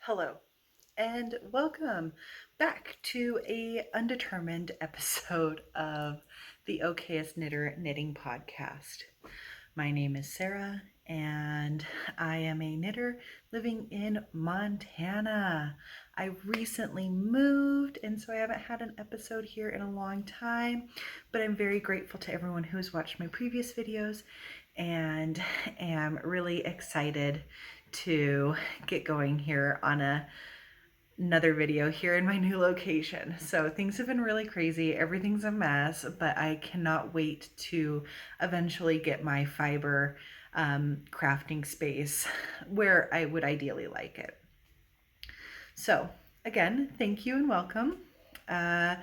Hello, and welcome back to a undetermined episode of the Okayest Knitter Knitting Podcast. My name is Sarah, and I am a knitter living in Montana. I recently moved, and so I haven't had an episode here in a long time, but I'm very grateful to everyone who's watched my previous videos and am really excited to get going here on another video here in my new location. So things have been really crazy. Everything's a mess, but I cannot wait to eventually get my fiber crafting space where I would ideally like it. So again, thank you and welcome. A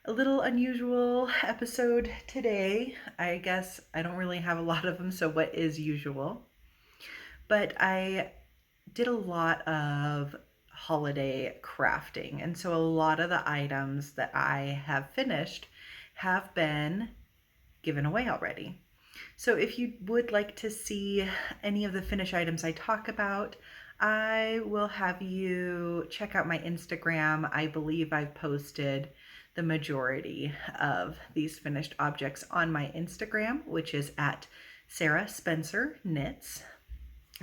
little unusual episode today. I guess I don't really have a lot of them, so what is usual? But I did a lot of holiday crafting, and so a lot of the items that I have finished have been given away already. So if you would like to see any of the finished items I talk about, I will have you check out my Instagram. I believe I've posted the majority of these finished objects on my Instagram, which is at Sarah Spencer Knits.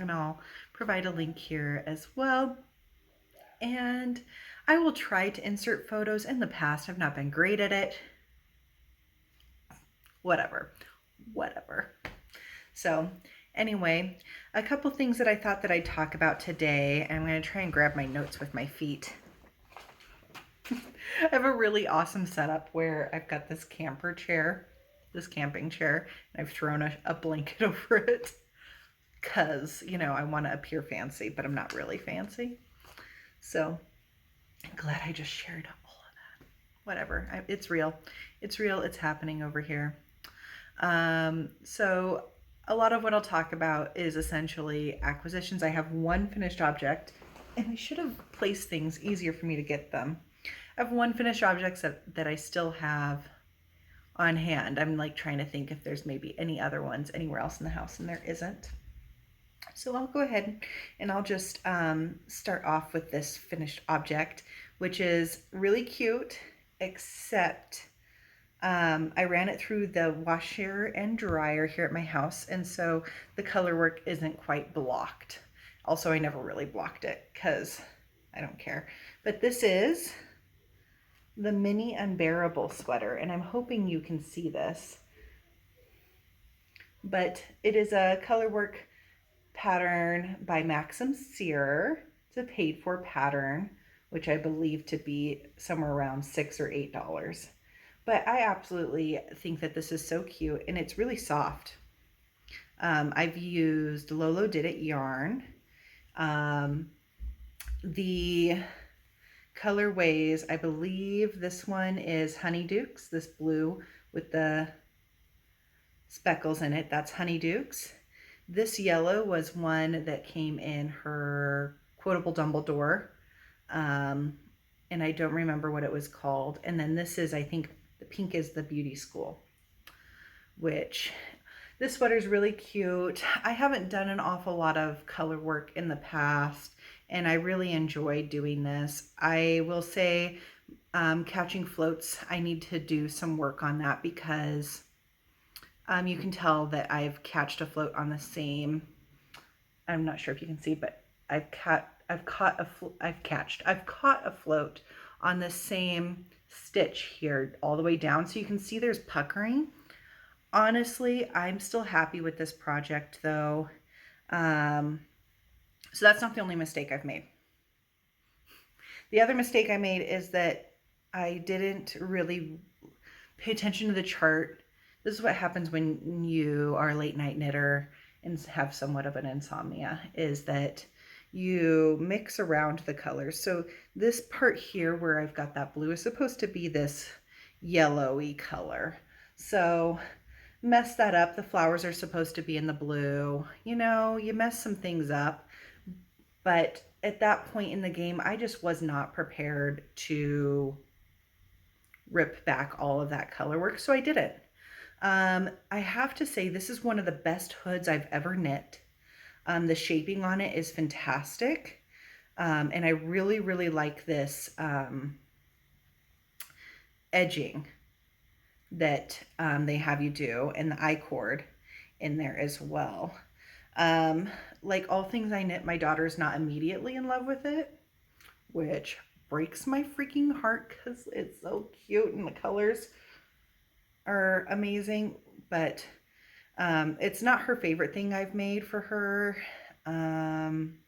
And I'll provide a link here as well. And I will try to insert photos. In the past, I've not been great at it. Whatever. So anyway, a couple things that I thought that I'd talk about today. I'm going to try and grab my notes with my feet. I have a really awesome setup where I've got this camper chair, this camping chair, and I've thrown a blanket over it because, you know, I want to appear fancy, but I'm not really fancy. So I'm glad I just shared all of that. Whatever, it's real. It's real, it's happening over here. So a lot of what I'll talk about is essentially acquisitions. I have one finished object, and I should have placed things easier for me to get them. I have one finished object that I still have on hand. I'm like trying to think if there's maybe any other ones anywhere else in the house, and there isn't. So I'll go ahead and I'll just start off with this finished object, which is really cute, except I ran it through the washer and dryer here at my house, and so the color work isn't quite blocked. Also, I never really blocked it because I don't care. But this is the Mini Unbearable sweater, and I'm hoping you can see this. But it is a color work pattern by Maxim Sear. It's a paid for pattern, which I believe to be somewhere around $6 or $8. But I absolutely think that this is so cute, and it's really soft. I've used Lolo Did It yarn. The colorways, I believe this one is Honeydukes, this blue with the speckles in it, that's Honeydukes. This yellow was one that came in her Quotable Dumbledore, and I don't remember what it was called. And then this is, I think, the pink is the Beauty School, which this sweater is really cute. I haven't done an awful lot of color work in the past, and I really enjoy doing this. I will say catching floats, I need to do some work on that because you can tell that I've catched a float on the same, I'm not sure if you can see, but I've caught a float on the same stitch here all the way down, so you can see there's puckering. Honestly, I'm still happy with this project though. So that's not the only mistake I've made. The other mistake I made is that I didn't really pay attention to the chart. This is what happens when you are a late night knitter and have somewhat of an insomnia, is that you mix around the colors. So this part here where I've got that blue is supposed to be this yellowy color. So mess that up. The flowers are supposed to be in the blue. You know, you mess some things up. But at that point in the game, I just was not prepared to rip back all of that color work, so I did it. I have to say this is one of the best hoods I've ever knit. The shaping on it is fantastic. And I really, really like this edging that they have you do, and the I-cord in there as well. Um, like all things I knit, my daughter's not immediately in love with it, which breaks my freaking heart because it's so cute and the colors are amazing. But it's not her favorite thing I've made for her. Um,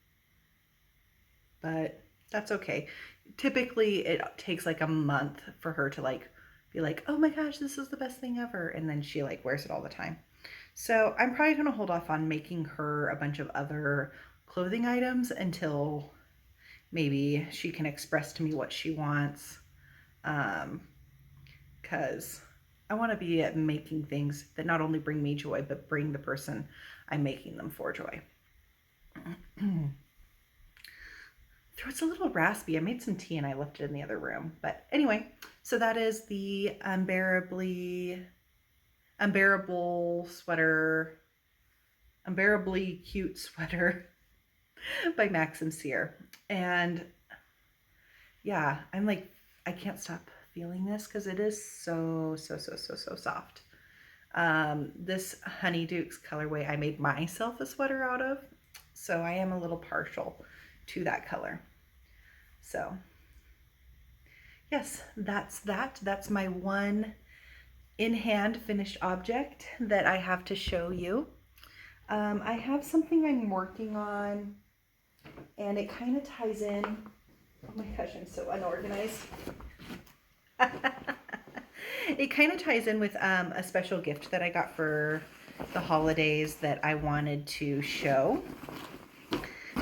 but that's okay. Typically, it takes like a month for her to like be like, oh my gosh, this is the best thing ever. And then she like wears it all the time. So I'm probably going to hold off on making her a bunch of other clothing items until maybe she can express to me what she wants. Because I want to be at making things that not only bring me joy, but bring the person I'm making them for joy. Throat's a little raspy. I made some tea and I left it in the other room. But anyway, so that is the unbearable sweater, unbearably cute sweater by Max and Sear. And yeah, I'm like, I can't stop feeling this because it is so soft. This Honey Dukes colorway I made myself a sweater out of, so I am a little partial to that color. So yes, that's my one in hand finished object that I have to show you. I have something I'm working on, and it kind of ties in. Oh my gosh, I'm so unorganized. It kind of ties in with a special gift that I got for the holidays that I wanted to show.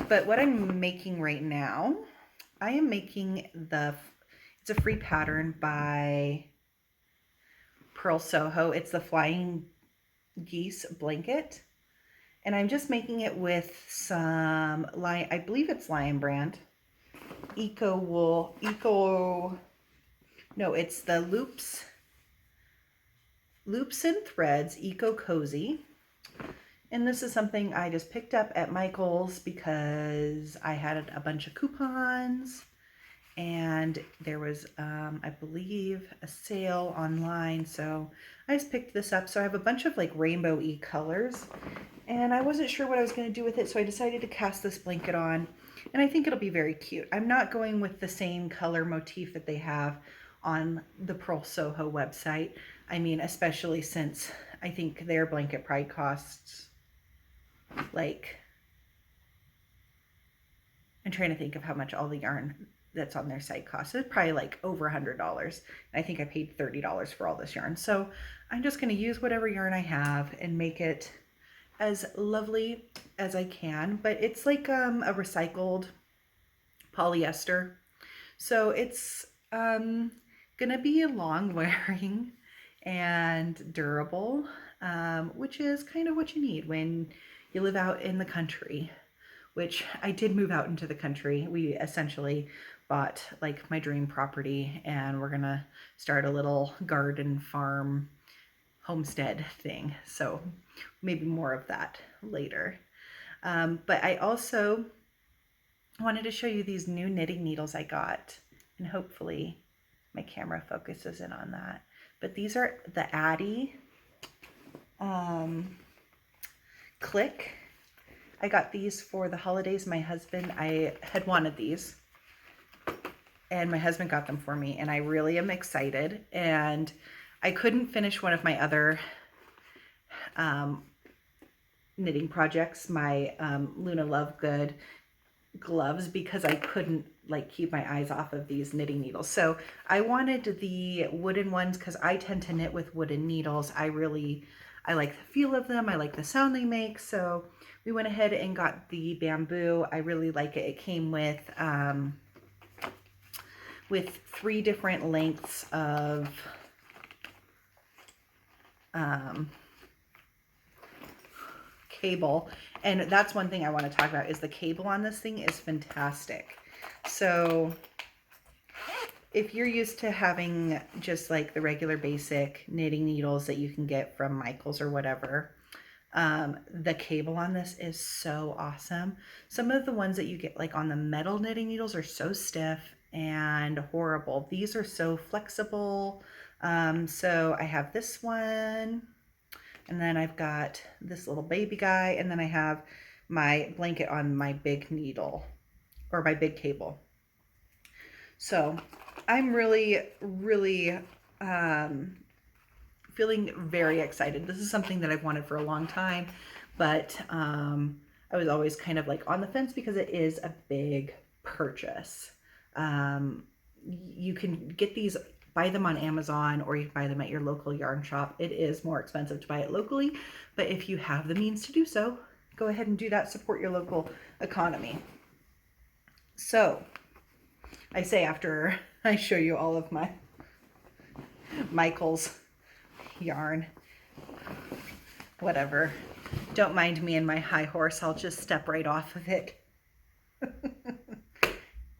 But what I'm making right now, I am making it's a free pattern by Pearl Soho. It's the Flying Geese blanket. And I'm just making it with some I believe it's Lion Brand. Eco wool, no, it's the Loops and Threads Eco Cozy. And this is something I just picked up at Michael's because I had a bunch of coupons and there was, I believe, a sale online. So I just picked this up. So I have a bunch of like rainbow-y colors and I wasn't sure what I was going to do with it. So I decided to cast this blanket on and I think it'll be very cute. I'm not going with the same color motif that they have on the Pearl Soho website. I mean, especially since I think their blanket probably costs like, I'm trying to think of how much all the yarn that's on their site costs. It's probably like over $100. I think I paid $30 for all this yarn. So I'm just going to use whatever yarn I have and make it as lovely as I can. But it's like a recycled polyester. So it's going to be long wearing and durable, which is kind of what you need when you live out in the country, which I did move out into the country. We essentially bought like my dream property and we're gonna start a little garden farm homestead thing. So maybe more of that later. But I also wanted to show you these new knitting needles I got, and hopefully my camera focuses in on that. But these are the Addie Click. I got these for the holidays. I had wanted these and my husband got them for me and I really am excited. And I couldn't finish one of my other knitting projects, my Luna Lovegood gloves, because I couldn't like keep my eyes off of these knitting needles. So I wanted the wooden ones because I tend to knit with wooden needles. I like the feel of them. I like the sound they make. So we went ahead and got the bamboo. I really like it. It came with 3 different lengths of cable. And that's one thing I want to talk about is the cable on this thing is fantastic. So if you're used to having just like the regular basic knitting needles that you can get from Michael's or whatever, The cable on this is so awesome. Some of the ones that you get like on the metal knitting needles are so stiff and horrible. These are so flexible. So I have this one, and then I've got this little baby guy, and then I have my blanket on my big needle or my big cable. So I'm really feeling very excited. This is something that I've wanted for a long time, but I was always kind of like on the fence because it is a big purchase. You can get these, buy them on Amazon, or you can buy them at your local yarn shop. It is more expensive to buy it locally, but if you have the means to do so, go ahead and do that. Support your local economy. So I say after I show you all of my Michael's yarn, whatever. Don't mind me and my high horse. I'll just step right off of it.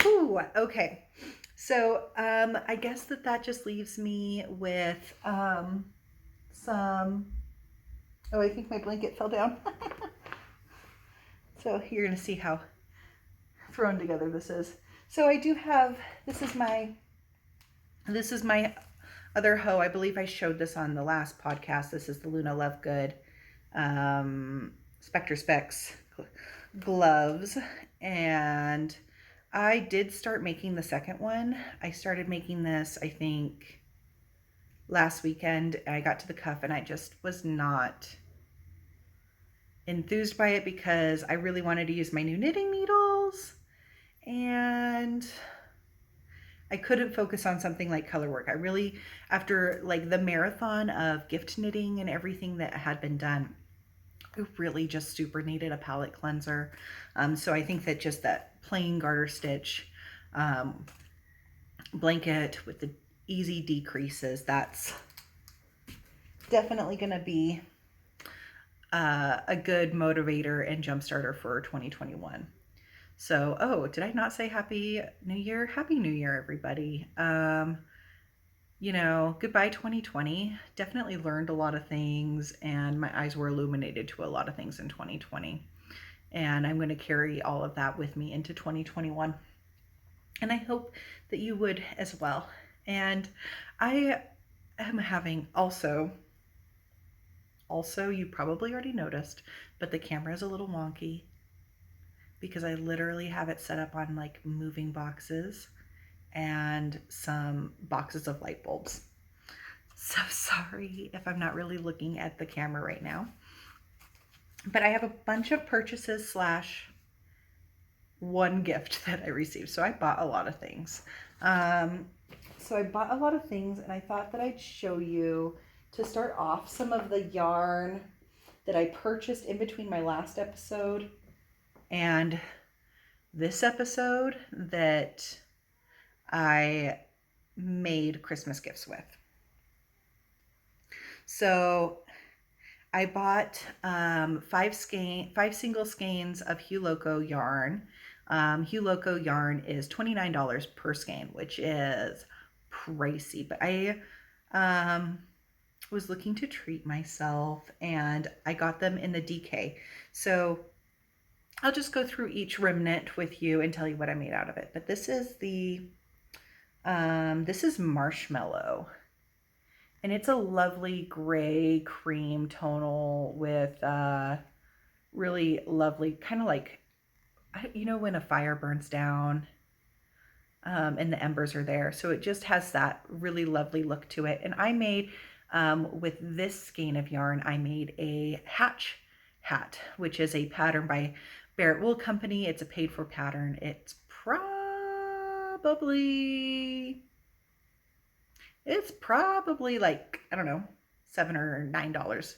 Ooh, okay. So I guess that just leaves me with some. Oh, I think my blanket fell down. So you're gonna see how thrown together this is. So I do have. This is my other hoe. I believe I showed this on the last podcast. This is the Luna Lovegood Spectre Specs gloves, and I did start making the second one. I started making this, I think, last weekend. I got to the cuff and I just was not enthused by it because I really wanted to use my new knitting needles, and I couldn't focus on something like color work. I really, after like the marathon of gift knitting and everything that had been done, I really just super needed a palette cleanser. So I think that just that plain garter stitch blanket with the easy decreases, that's definitely going to be a good motivator and jump starter for 2021. So, oh, did I not say Happy New Year? Happy New Year, everybody. You know, goodbye 2020. Definitely learned a lot of things, and my eyes were illuminated to a lot of things in 2020. And I'm going to carry all of that with me into 2021. And I hope that you would as well. And I am having also, you probably already noticed, but the camera is a little wonky because I literally have it set up on like moving boxes and some boxes of light bulbs. So sorry if I'm not really looking at the camera right now. But I have a bunch of purchases / one gift that I received. So I bought a lot of things. And I thought that I'd show you, to start off, some of the yarn that I purchased in between my last episode and this episode that I made Christmas gifts with. So I bought 5 single skeins of Hue Loco yarn. Hue Loco yarn is $29 per skein, which is pricey, but I was looking to treat myself, and I got them in the DK. So I'll just go through each remnant with you and tell you what I made out of it. But this is this is Marshmallow, and it's a lovely gray cream tonal with really lovely, kind of like, you know, when a fire burns down and the embers are there. So it just has that really lovely look to it. And I made, with this skein of yarn, I made a Hatch hat, which is a pattern by Barrett Wool Company. It's a paid for pattern. It's probably like, I don't know, $7 or $9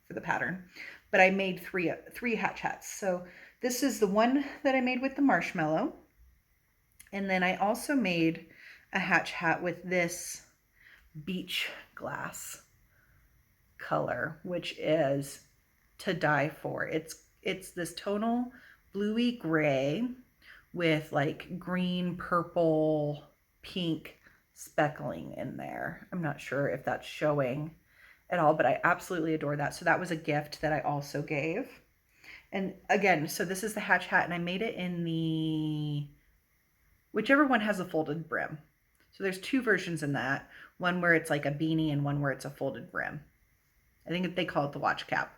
for the pattern. But I made three Hatch hats. So this is the one that I made with the marshmallow. And then I also made a Hatch hat with this beach glass color, which is to die for. It's this tonal bluey gray with like green, purple, pink speckling in there. I'm not sure if that's showing at all, but I absolutely adore that. So that was a gift that I also gave. And again, so this is the Hatch hat, and I made it in the whichever one has a folded brim. So there's two versions in that, one where it's like a beanie and one where it's a folded brim. I think they call it the watch cap.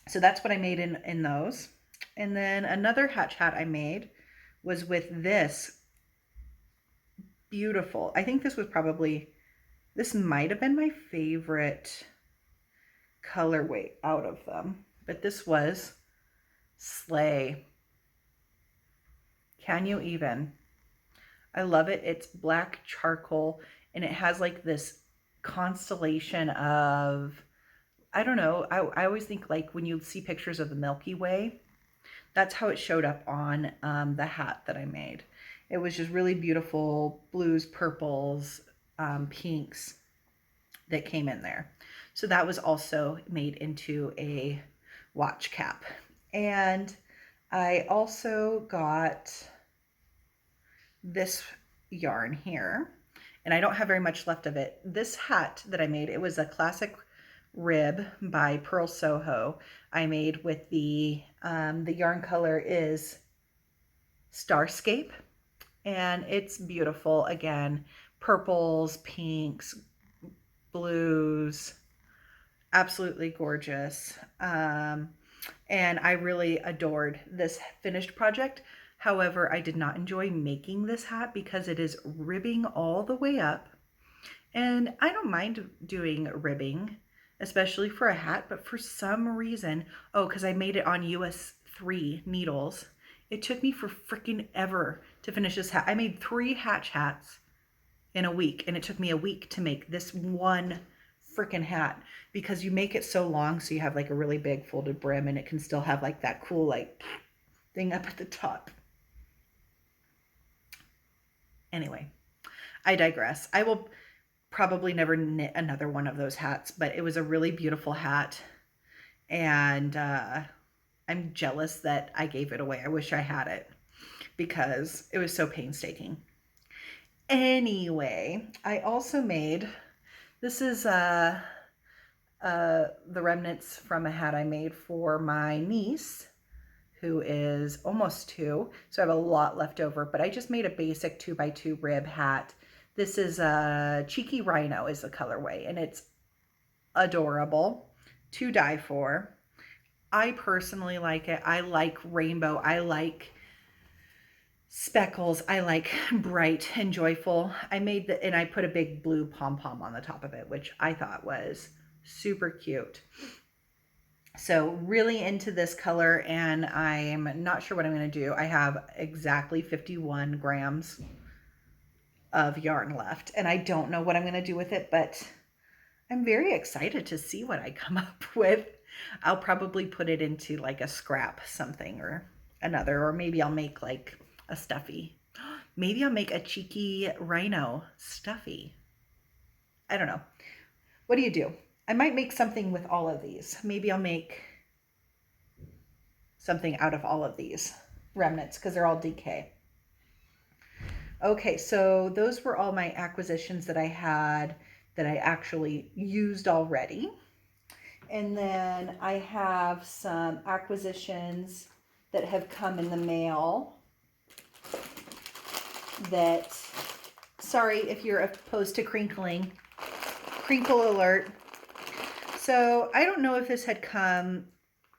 So that's what I made in those. And then another Hatch hat I made was with this beautiful, I think this was probably, this might have been my favorite colorway out of them, but this was Slay. Can you even? I love it. It's black charcoal and it has like this constellation of, I don't know, I always think like when you see pictures of the Milky Way, that's how it showed up on the hat that I made. It was just really beautiful blues, purples, pinks that came in there. So that was also made into a watch cap. And I also got this yarn here, and I don't have very much left of it. This hat that I made, it was a classic rib by Pearl Soho. I made with the yarn color is Starscape, and it's beautiful. Again, purples, pinks, blues, absolutely gorgeous. And I really adored this finished project. However, I did not enjoy making this hat because it is ribbing all the way up. And I don't mind doing ribbing, especially for a hat, but for some reason, oh, because I made it on US 3 needles, it took me for freaking ever to finish this hat. I made 3 Hatch hats in a week, and it took me a week to make this one freaking hat because you make it so long so you have like a really big folded brim and it can still have like that cool like thing up at the top. Anyway, I digress. I will probably never knit another one of those hats, but it was a really beautiful hat, and I'm jealous that I gave it away. I wish I had it because it was so painstaking. Anyway, I also made, this is the remnants from a hat I made for my niece, who is almost 2. So I have a lot left over, but I just made a basic 2x2 rib hat. This is a Cheeky Rhino is the colorway, and it's adorable to die for. I personally like it. I like rainbow. I like speckles. I like bright and joyful. I made the, and I put a big blue pom-pom on the top of it, which I thought was super cute. So really into this color, and I'm not sure what I'm going to do. I have exactly 51 grams of yarn left, and I don't know what I'm going to do with it, but I'm very excited to see what I come up with. I'll probably put it into like a scrap something or another, or maybe I'll make like a stuffy. Maybe I'll make a Cheeky Rhino stuffy. I don't know. What do you do? I might make something with all of these. Maybe I'll make something out of all of these remnants because they're all DK. Okay, so those were all my acquisitions that I had that I actually used already. And then I have some acquisitions that have come in the mail that, sorry if you're opposed to crinkling, crinkle alert. So I don't know if this had come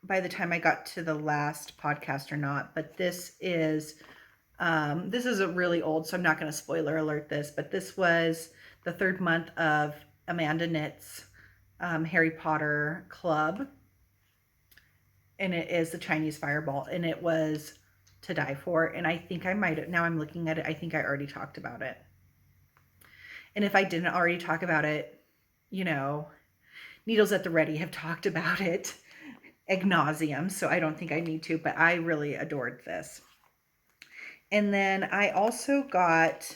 by the time I got to the last podcast or not, but this is a really old, so I'm not going to spoiler alert this, but this was the 3rd month of Amanda Knits Harry Potter Club, and it is the Chinese Fireball, and it was to die for, and I think I might, now I'm looking at it, I think I already talked about it. And if I didn't already talk about it, you know, Needles at the Ready have talked about it ad nauseum, so I don't think I need to, but I really adored this. And then I also got,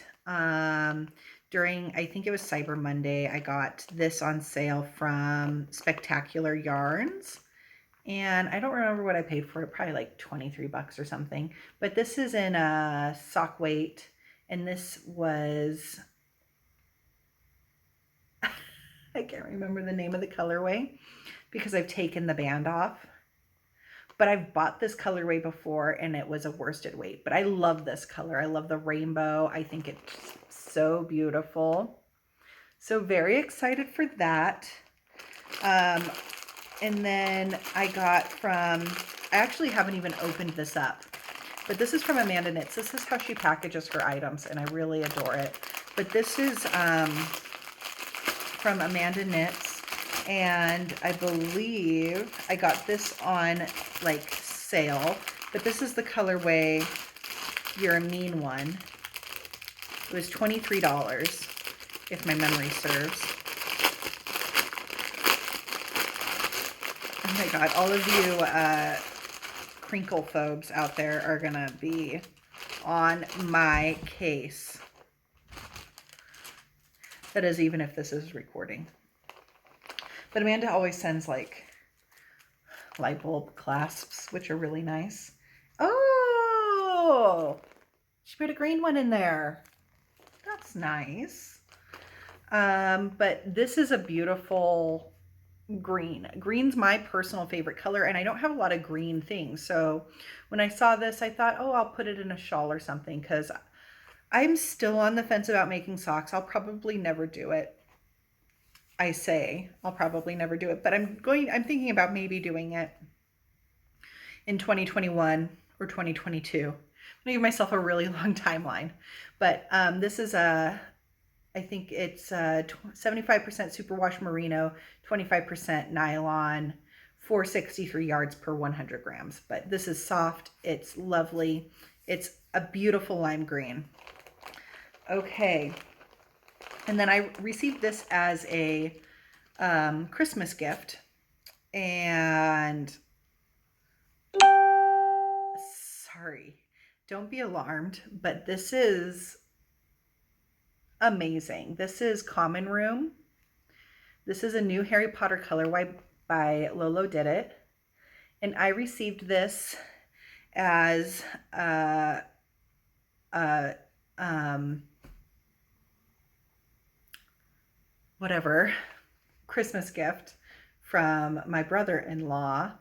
during, I think it was Cyber Monday, I got this on sale from Spectacular Yarns. And I don't remember what I paid for it, probably like 23 bucks or something. But this is in a sock weight, and this was I can't remember the name of the colorway because I've taken the band off. But I've bought this colorway before and it was a worsted weight. But I love this color. I love the rainbow. I think it's so beautiful. So very excited for that. And then I got from, I actually haven't even opened this up, but this is from Amanda Knits. This is how she packages her items, and I really adore it. But this is from Amanda Knits, and I believe I got this on like sale, but this is the colorway You're a Mean One. It was $23 if my memory serves. Oh my God, all of you crinkle phobes out there are gonna be on my case. That is, even if this is recording. But Amanda always sends like light bulb clasps, which are really nice. Oh, she put a green one in there. That's nice. But this is a beautiful green. Green's my personal favorite color, and I don't have a lot of green things. So when I saw this, I thought, oh, I'll put it in a shawl or something, because I'm still on the fence about making socks. I'll probably never do it. I'll probably never do it, but I'm thinking about maybe doing it in 2021 or 2022. I'm gonna give myself a really long timeline. But this is I think it's 75% superwash merino, 25% nylon, 463 yards per 100 grams. But this is soft, it's lovely, it's a beautiful lime green. Okay, and then I received this as a Christmas gift, and sorry, don't be alarmed, but this is amazing. This is Common Room. This is a new Harry Potter colorway by Lolo Did It, and I received this as whatever Christmas gift from my brother-in-law,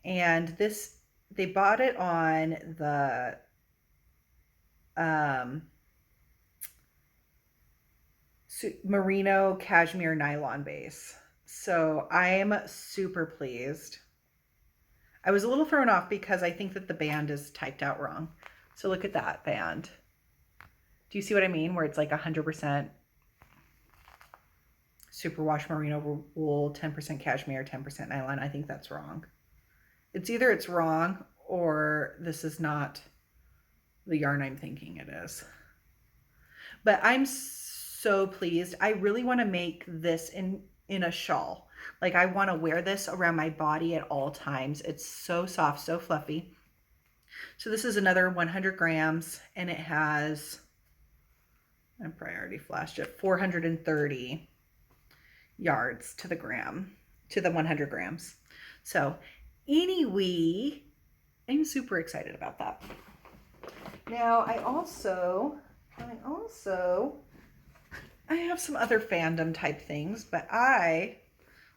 and this, they bought it on the merino cashmere nylon base. So I'm super pleased. I was a little thrown off because I think that the band is typed out wrong. So look at that band. Do you see what I mean? Where it's like 100% superwash merino wool, 10% cashmere, 10% nylon. I think that's wrong. It's either it's wrong or this is not the yarn I'm thinking it is. But I'm so pleased. I really want to make this in a shawl. Like, I want to wear this around my body at all times. It's so soft, so fluffy. So this is another 100 grams, and it has, I probably already flashed it, 430 yards to the gram, to the 100 grams. So anyway, I'm super excited about that. Now I have some other fandom type things, but I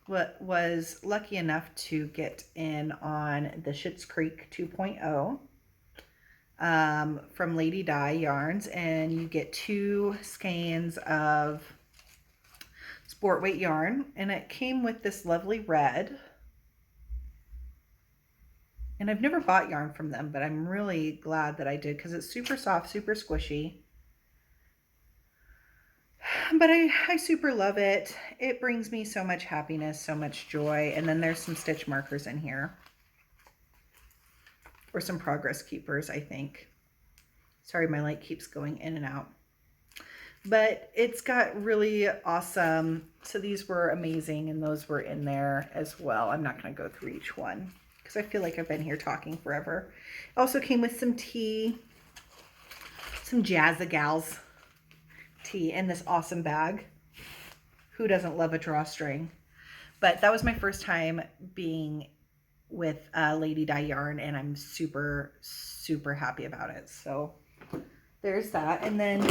was lucky enough to get in on the Schitt's Creek 2.0 from Lady Di Yarns, and you get 2 skeins of sport weight yarn, and it came with this lovely red. And I've never bought yarn from them, but I'm really glad that I did because it's super soft, super squishy. But I super love it. It brings me so much happiness, so much joy. And then there's some stitch markers in here. Or some progress keepers, I think. Sorry, my light keeps going in and out. But it's got really awesome, so these were amazing, and those were in there as well. I'm not going to go through each one because I feel like I've been here talking forever. It also came with some tea, some Jazzagals tea in this awesome bag. Who doesn't love a drawstring? But that was my first time being with Lady Di Yarn, and I'm super, super happy about it. So there's that. And then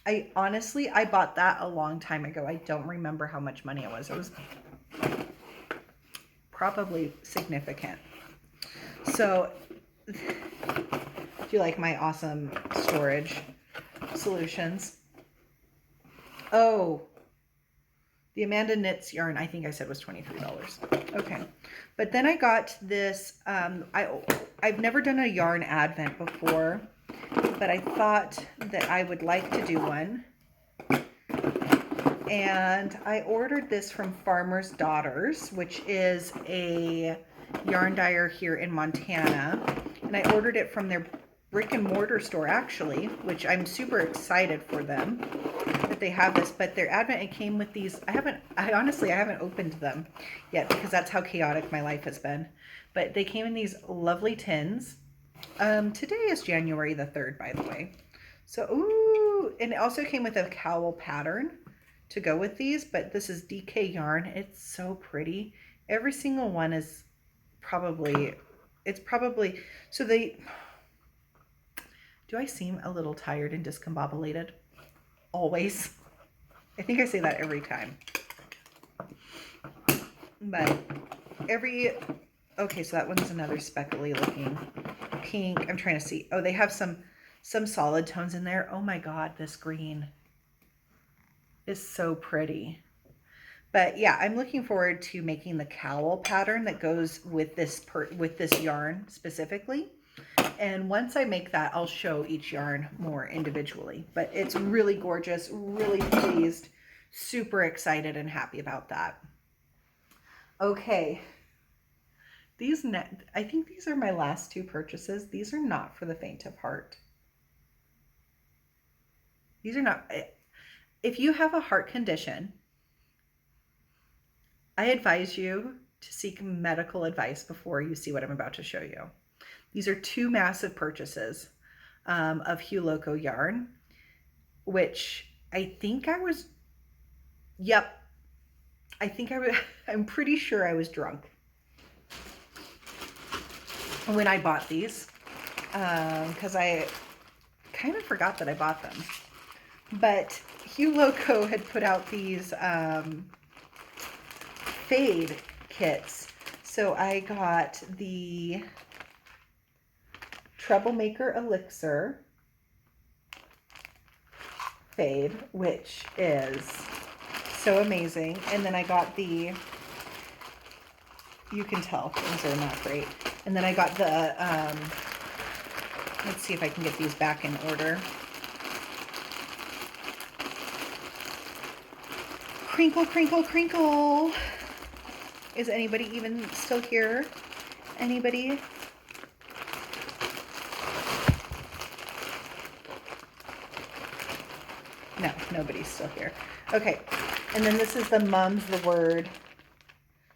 I bought that a long time ago. I don't remember how much money it was. It was probably significant. So, do you like my awesome storage solutions? Oh, the Amanda Knits yarn, I think I said was $23. Okay. But then I got this, I've never done a yarn advent before, but I thought that I would like to do one. And I ordered this from Farmer's Daughters, which is a yarn dyer here in Montana. And I ordered it from their brick and mortar store, actually, which I'm super excited for them that they have this. But their advent, it came with these. I honestly haven't opened them yet because that's how chaotic my life has been. But they came in these lovely tins. Today is January the 3rd, by the way. So, ooh, and it also came with a cowl pattern to go with these, but this is DK yarn. It's so pretty. Every single one is probably, so they, do I seem a little tired and discombobulated? Always. I think I say that every time. But okay, so that one's another speckly looking pink. I'm trying to see. Oh, they have some solid tones in there. Oh my God, this green is so pretty. But yeah, I'm looking forward to making the cowl pattern that goes with this yarn specifically. And once I make that, I'll show each yarn more individually. But it's really gorgeous, really pleased, super excited and happy about that. Okay. I think these are my last two purchases. These are not for the faint of heart. These are not. If you have a heart condition, I advise you to seek medical advice before you see what I'm about to show you. These are two massive purchases of Hue Loco yarn, which I think I was, I'm pretty sure I was drunk when I bought these, because I kind of forgot that I bought them. But Hue Loco had put out these fade kits. So I got the Troublemaker Elixir fade, which is so amazing. And then I got you can tell things are not great. And then I got the, let's see if I can get these back in order. Crinkle, crinkle, crinkle. Is anybody even still here? Anybody? No, nobody's still here. Okay, and then this is the Mum's the Word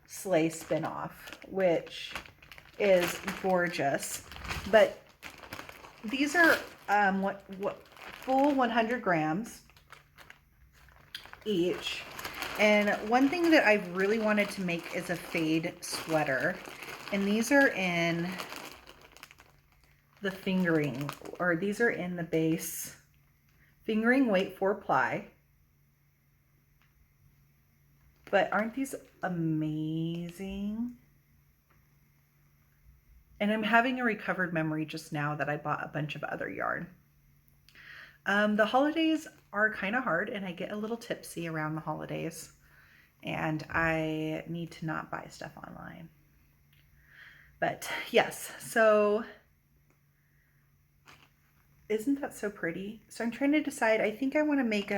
sleigh spinoff, which is gorgeous. But these are full 100 grams each. And one thing that I've really wanted to make is a fade sweater. And these are in the fingering, or these are in the base fingering weight 4-ply. But aren't these amazing? And I'm having a recovered memory just now that I bought a bunch of other yarn. The holidays are kind of hard and I get a little tipsy around the holidays and I need to not buy stuff online. But yes, so isn't that so pretty? So I'm trying to decide, I think I want to make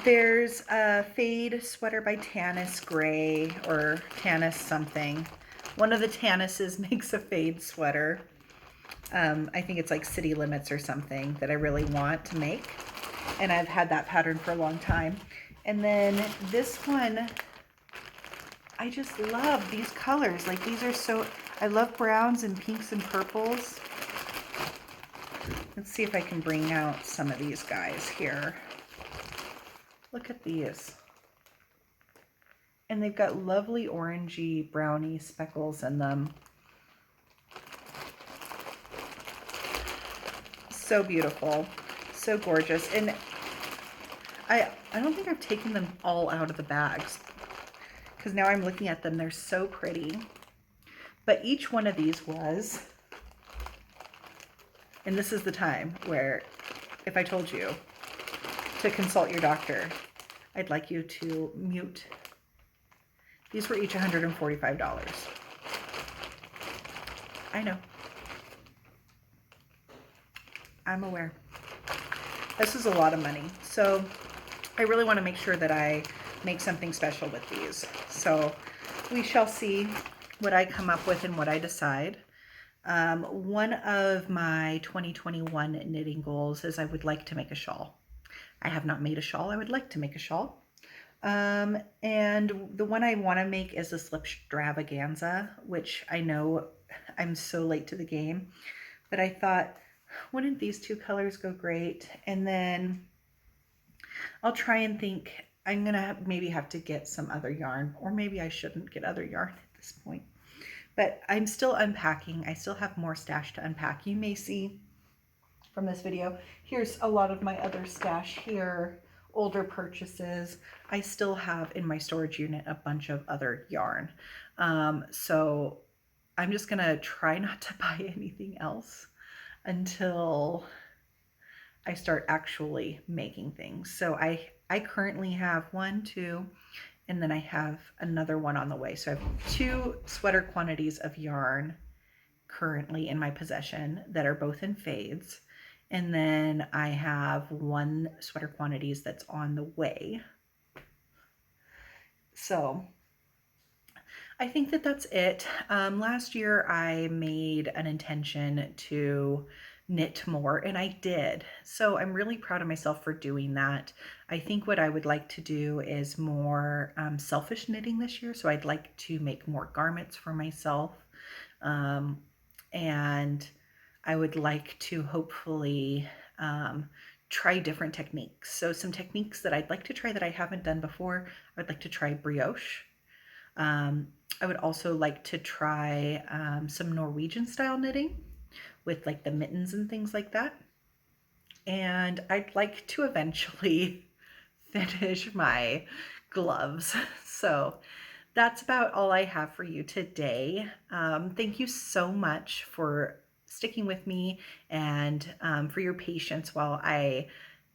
there's a fade sweater by Tanis Gray or Tanis something. One of the Tanises makes a fade sweater. I think it's like City Limits or something that I really want to make. And I've had that pattern for a long time. And then this one, I just love these colors. Like these are so, I love browns and pinks and purples. Let's see if I can bring out some of these guys here. Look at these. And they've got lovely orangey, browny speckles in them. So beautiful, so gorgeous. And I don't think I've taken them all out of the bags because now I'm looking at them. They're so pretty. But each one of these was, and this is the time where if I told you to consult your doctor, I'd like you to mute. These were each $145. I know. I'm aware. This is a lot of money. So I really want to make sure that I make something special with these. So we shall see what I come up with and what I decide. One of my 2021 knitting goals is I would like to make a shawl. I have not made a shawl. I would like to make a shawl. And the one I want to make is a slip extravaganza, which I know I'm so late to the game, but I thought, wouldn't these two colors go great? And then I'll try and think, I'm gonna maybe have to get some other yarn, or maybe I shouldn't get other yarn at this point. But I'm still unpacking. I still have more stash to unpack. You may see from this video, here's a lot of my other stash here, older purchases. I still have in my storage unit a bunch of other yarn. So I'm just gonna try not to buy anything else until I start actually making things. So I currently have 1, 2, and then I have another one on the way. So I have 2 sweater quantities of yarn currently in my possession that are both in fades. And then I have 1 sweater quantities that's on the way. So I think that that's it. Last year I made an intention to knit more, and I did. So I'm really proud of myself for doing that. I think what I would like to do is more selfish knitting this year. So I'd like to make more garments for myself. And I would like to hopefully try different techniques. So some techniques that I'd like to try that I haven't done before, I'd like to try brioche. I would also like to try some Norwegian style knitting with like the mittens and things like that. And I'd like to eventually finish my gloves. So that's about all I have for you today. Thank you so much for sticking with me and for your patience while I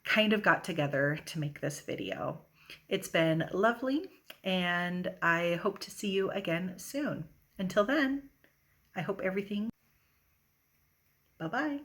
kind of got together to make this video. It's been lovely, and I hope to see you again soon. Until then, I hope everything. Bye-bye.